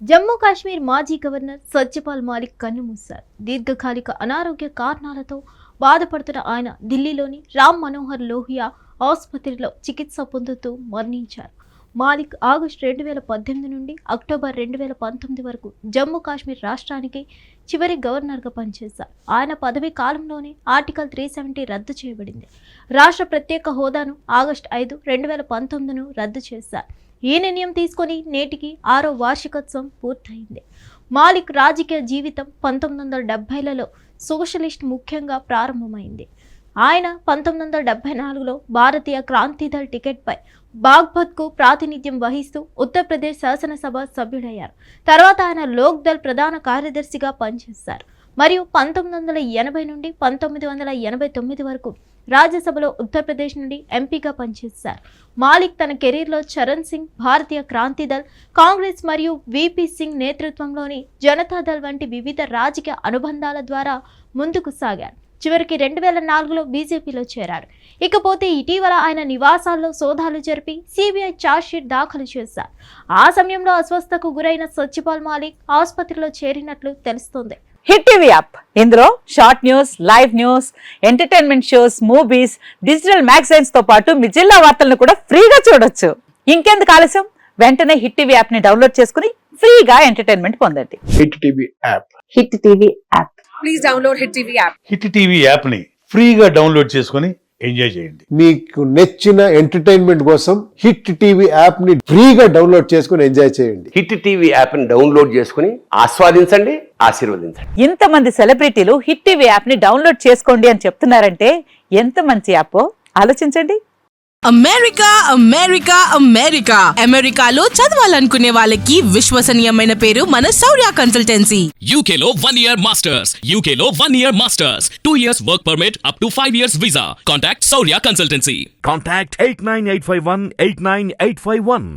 జమ్మూ కాశ్మీర్ మాజీ గవర్నర్ సత్యపాల్ మాలిక్ కన్నుమూశారు. దీర్ఘకాలిక అనారోగ్య కారణాలతో బాధపడుతున్న ఆయన ఢిల్లీలోని రామ్ మనోహర్ లోహియా ఆసుపత్రిలో చికిత్స పొందుతూ మరణించారు. మాలిక్ ఆగస్టు 2018 నుండి అక్టోబర్ 2019 వరకు జమ్మూ కాశ్మీర్ రాష్ట్రానికి చివరి గవర్నర్గా పనిచేశారు. ఆయన పదవీ కాలంలోనే ఆర్టికల్ 370 రద్దు చేయబడింది. రాష్ట్ర ప్రత్యేక హోదాను ఆగస్టు 5, 2019ను రద్దు చేశారు. ఈ నిర్ణయం తీసుకొని నేటికి 6వ వార్షికోత్సవం పూర్తయింది. మాలిక్ రాజకీయ జీవితం 1970లలో సోషలిస్ట్ ముఖ్యంగా ప్రారంభమైంది. ఆయన 1974లో భారతీయ క్రాంతిదళ్ టికెట్పై బాగ్పత్కు ప్రాతినిధ్యం వహిస్తూ ఉత్తరప్రదేశ్ శాసనసభ సభ్యుడయ్యారు. తర్వాత ఆయన లోక్ దళ్ ప్రధాన కార్యదర్శిగా పనిచేశారు మరియు 1980 నుండి 1989 వరకు రాజ్యసభలో ఉత్తరప్రదేశ్ నుండి ఎంపీగా పనిచేశారు. మాలిక్ తన కెరీర్లో చరణ్ సింగ్, భారతీయ క్రాంతిదళ్, కాంగ్రెస్ మరియు విపి సింగ్ నేతృత్వంలోని జనతాదళ్ వంటి వివిధ రాజకీయ అనుబంధాల ద్వారా ముందుకు సాగారు. చివరికి 2004లో బీజేపీలో చేరారు. ఇకపోతే ఇటీవల ఆయన నివాసాల్లో సోదాలు జరిపి సిబిఐ ఛార్జ్షీట్ దాఖలు చేశారు. ఆ సమయంలో అస్వస్థకు గురైన సత్యపాల్ మాలిక్ ఆసుపత్రిలో చేరినట్లు తెలుస్తోంది. హిట్ టీవీ యాప్, ఇందులో short news, live news, entertainment shows, movies, digital magazines తో పాటు మీ జిల్లా వార్తలను కూడా ఫ్రీగా చూడొచ్చు. ఇంకెందుకు ఆలస్యం, వెంటనే హిట్ టీవీ యాప్ ని డౌన్లోడ్ చేసుకుని ఫ్రీగా ఎంటర్టైన్మెంట్ పొందండి. Hit TV app. Hit TV app. Please download hit TV app. Hit TV app ని ఫ్రీగా డౌన్లోడ్ చేసుకుని ఎంజాయ్ చేయండి. మీకు నచ్చిన ఎంటర్టైన్మెంట్ కోసం హిట్ టీవీ యాప్ ని ఫ్రీగా డౌన్లోడ్ చేసుకుని ఎంజాయ్ చేయండి. హిట్ టీవీ యాప్ ని డౌన్లోడ్ చేసుకుని ఆస్వాదించండి, ఆశీర్వదించండి. ఇంతమంది సెలబ్రిటీలు హిట్ టీవీ యాప్ ని డౌన్లోడ్ చేసుకోండి అని చెప్తున్నారంటే ఎంత మంచి యాప్ ఆలోచించండి. అమెరికా అమెరికా అమెరికా అమెరికాలో చదవాలనుకునే వాళ్ళకి విశ్వసనీయమైన పేరు మన శౌర్య కన్సల్టెన్సీ. UK లో 1 year masters, UK లో 1 year masters, 2 years work permit up to 5 years visa. Contact Saurya Consultancy. Contact 89851 89851.